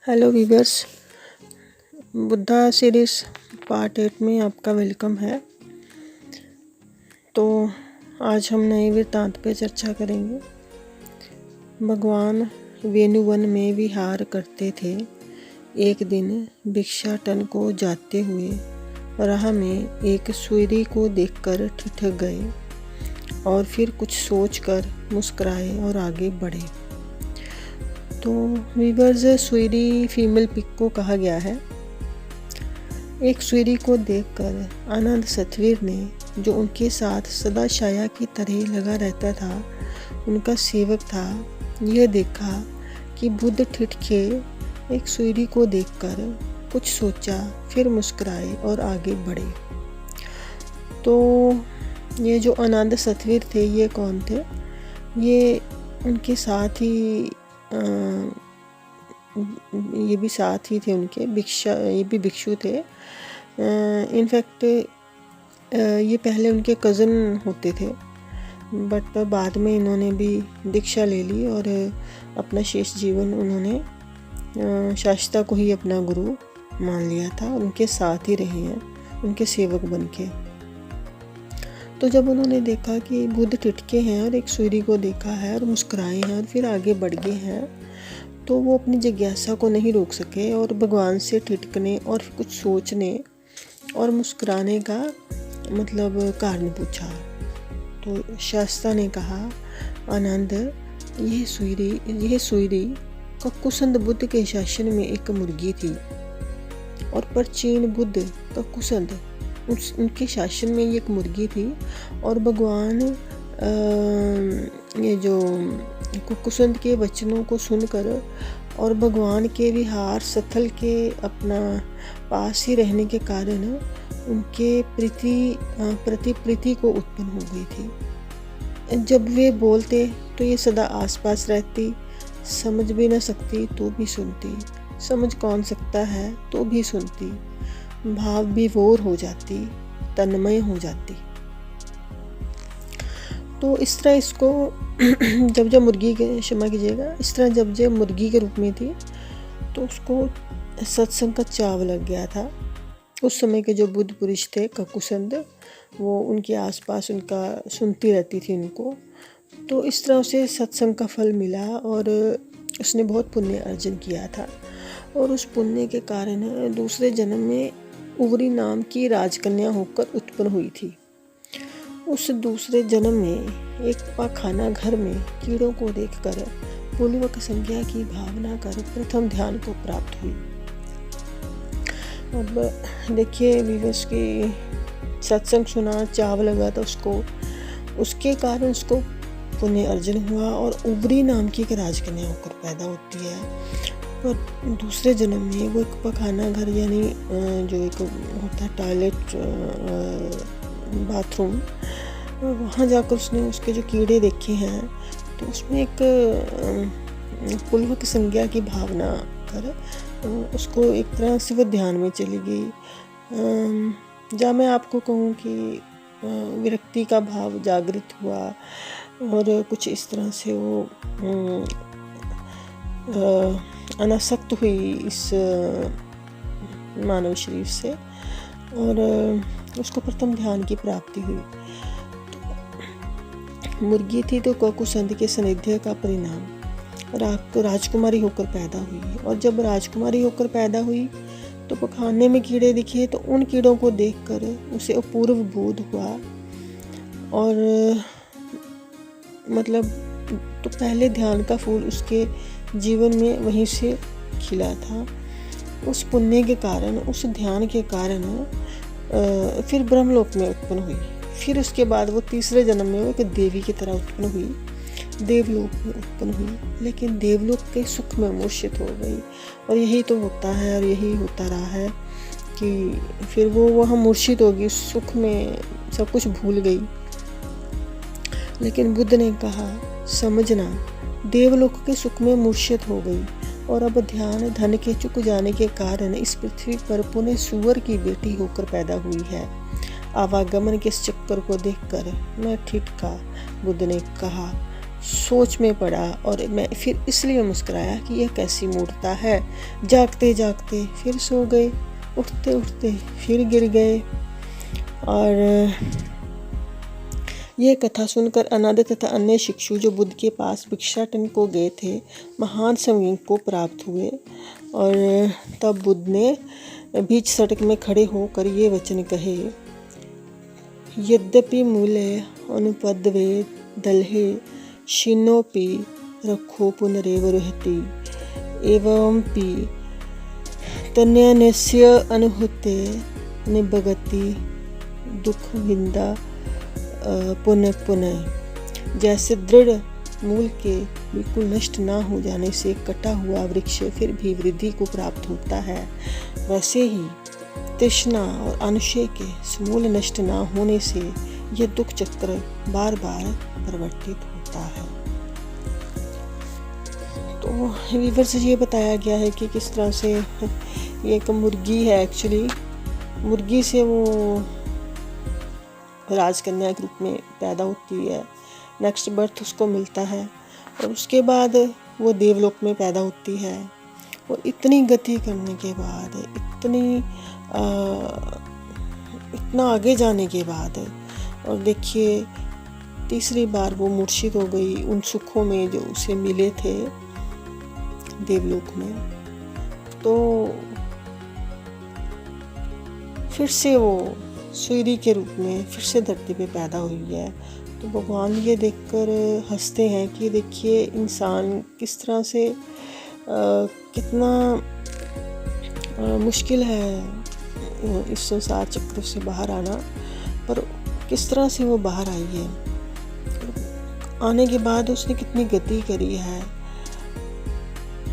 Hello viewers, Buddha series part 8 में आपका welcome है। तो आज हम नए वृत्तांत पे चर्चा करेंगे। भगवान वेणुवन में विहार करते थे। एक दिन भिक्षाटन को जाते हुए राह में एक सुईरी को देखकर ठिठक गए और फिर कुछ सोचकर मुस्कुराए और आगे बढ़े। तो वीवर्स, सुईरी फीमेल पिक को कहा गया है। एक सुईरी को देखकर आनंद सतवीर ने, जो उनके साथ सदा छाया की तरह लगा रहता था, उनका सेवक था, यह देखा कि बुद्ध ठिठके एक सुईरी को देखकर कुछ सोचा, फिर मुस्कुराए और आगे बढ़े। तो ये जो आनंद सतवीर थे, ये कौन थे? ये उनके साथ ही ये भी साथ ही थे उनके, ये भी भिक्षु थे। इनफैक्ट ये पहले उनके कज़न होते थे, बट बाद में इन्होंने भी दीक्षा ले ली और अपना शेष जीवन उन्होंने शास्ता को ही अपना गुरु मान लिया था और उनके साथ ही रहे हैं, उनके सेवक बन के। तो जब उन्होंने देखा कि बुद्ध टिटके हैं और एक सुईरी को देखा है और मुस्कुराए हैं और फिर आगे बढ़ गए हैं, तो वो अपनी जिज्ञासा को नहीं रोक सके और भगवान से टिटकने और कुछ सोचने और मुस्कुराने का मतलब कारण पूछा। तो शास्ता ने कहा, आनंद, यह सुईरी ककुसंद बुद्ध के शासन में एक मुर्गी थी और प्राचीन बुद्ध ककुसंद उनके शासन में एक मुर्गी थी। और भगवान ये जो कुकुसंद के वचनों को सुनकर और भगवान के विहार स्थल के अपना पास ही रहने के कारण उनके प्रति प्रीति को उत्पन्न हो गई थी। जब वे बोलते तो ये सदा आसपास रहती, समझ भी न सकती तो भी सुनती, समझ कौन सकता है तो भी सुनती, भाव विभोर हो जाती, तन्मय हो जाती। तो इस तरह इसको जब मुर्गी के, क्षमा कीजिएगा, इस तरह जब मुर्गी के रूप में थी तो उसको सत्संग का चाव लग गया था। उस समय के जो बुद्ध पुरुष थे ककुसंद, वो उनके आसपास उनका सुनती रहती थी उनको। तो इस तरह उसे सत्संग का फल मिला और उसने बहुत पुण्य अर्जन किया था और उस पुण्य के कारण दूसरे जन्म में उवरी नाम की राजकन्या होकर उत्पन्न हुई थी। उस दूसरे जन्म में एक पाखाना घर में कीड़ों को देखकर पूर्वक संज्ञा की भावना कर प्रथम ध्यान को प्राप्त हुई। अब देखिए वीवर्स की सत्संग सुना, चाव लगा था उसको, उसके कारण उसको पुण्य अर्जन हुआ और उवरी नाम की एक राजकन्या होकर पैदा होती है। पर दूसरे जन्म में वो एक पखाना घर, यानी जो एक होता है टॉयलेट, बाथरूम, वहाँ जाकर उसने उसके जो कीड़े देखे हैं, तो उसमें एक पुलवक संज्ञा की भावना कर उसको एक तरह से वो ध्यान में चली गई। जहाँ मैं आपको कहूँ कि विरक्ति का भाव जागृत हुआ और कुछ इस तरह से वो अनासक्त हुई इस मानव शरीर से और उसको प्रथम ध्यान की प्राप्ति हुई। तो मुर्गी थी तो ककुसंद के सानिध्य का परिणाम राजकुमारी होकर पैदा हुई और जब राजकुमारी होकर पैदा हुई तो पखाने में कीड़े दिखे, तो उन कीड़ों को देखकर उसे अपूर्व बोध हुआ और मतलब तो पहले ध्यान का फूल उसके जीवन में वहीं से खिला था। उस पुण्य के कारण, उस ध्यान के कारण फिर ब्रह्मलोक में उत्पन्न हुई। फिर उसके बाद वो तीसरे जन्म में वो एक देवी की तरह उत्पन्न हुई, देवलोक में उत्पन्न हुई, लेकिन देवलोक के सुख में मूर्छित हो गई। और यही तो होता है और यही होता रहा है कि फिर वो वहाँ मूर्छित होगी, उस सुख में सब कुछ भूल गई। लेकिन बुद्ध ने कहा, समझना, देवलोक के सुख में मूर्छित हो गई और अब ध्यान धन के चुक जाने के कारण इस पृथ्वी पर पुनः सुअर की बेटी होकर पैदा हुई है। आवागमन के इस चक्कर को देखकर मैं ठिठका। बुद्ध ने कहा, सोच में पड़ा और मैं फिर इसलिए मुस्कुराया कि यह कैसी मूर्खता है। जागते जागते फिर सो गए, उठते उठते फिर गिर गए। और यह कथा सुनकर अनाद तथा अन्य शिक्षु जो बुद्ध के पास भिक्षाटन को गए थे, महान संवेग को प्राप्त हुए। और तब बुद्ध ने बीच सड़क में खड़े होकर ये वचन कहे, यद्यपि मूले अनुपद्वे दलहे शिनोपि रखो पुनरेव रहति एवंपि तन्यस्य अनुहूते निभगति दुख विंदा पुनः पुनः। जैसे दृढ़ मूल के बिल्कुल नष्ट ना हो जाने से कटा हुआ वृक्ष फिर भी वृद्धि को प्राप्त होता है, वैसे ही तृष्णा और अनुशय के समूल नष्ट ना होने से यह दुख चक्र बार बार परिवर्तित होता है। तो वीवर से ये बताया गया है कि किस तरह से ये एक मुर्गी है, एक्चुअली मुर्गी से वो राजकन्या के रूप में पैदा होती है, नेक्स्ट बर्थ उसको मिलता है और उसके बाद वो देवलोक में पैदा होती है। और इतनी गति करने के बाद, इतना आगे जाने के बाद, और देखिए तीसरी बार वो मूर्छित हो गई उन सुखों में जो उसे मिले थे देवलोक में। तो फिर से वो सूर्य के रूप में फिर से धरती पे पैदा हुई है। तो भगवान ये देखकर हंसते हैं कि देखिए इंसान किस तरह से कितना मुश्किल है इस संसार चक्र से बाहर आना, पर किस तरह से वो बाहर आई है। आने के बाद उसने कितनी गति करी है।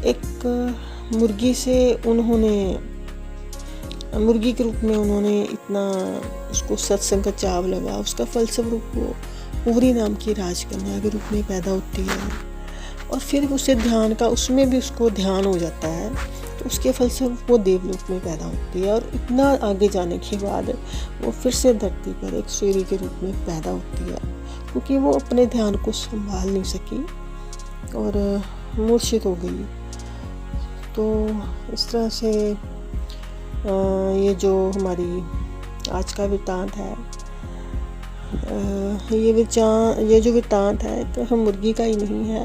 एक मुर्गी से उन्होंने मुर्गी के रूप में उन्होंने इतना उसको सत्संग का चाव लगा, उसका फलस्वरूप वो पूरी नाम की राजकन्या के रूप में पैदा होती है। और फिर उसे ध्यान का, उसमें भी उसको ध्यान हो जाता है, तो उसके फलस्वरूप वो देवलोक में पैदा होती है। और इतना आगे जाने के बाद वो फिर से धरती पर एक सूर्य के रूप में पैदा होती है, क्योंकि वो अपने ध्यान को संभाल नहीं सकी और मूर्छित हो गई। तो इस तरह से ये जो हमारी आज का वृत्तांत है, ये जो वृत्तांत है तो हम मुर्गी का ही नहीं है,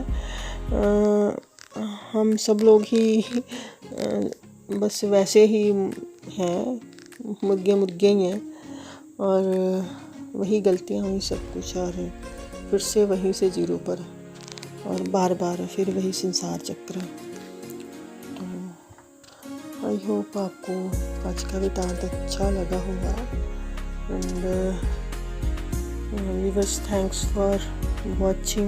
हम सब लोग ही बस वैसे ही हैं, मुर्गे ही हैं और वही गलतियाँ हुई सब कुछ, और फिर से वहीं से जीरो पर और बार बार फिर वही संसार चक्र। आई होप आपको आज का वृत्तांत अच्छा लगा होगा। And viewers, thanks for watching.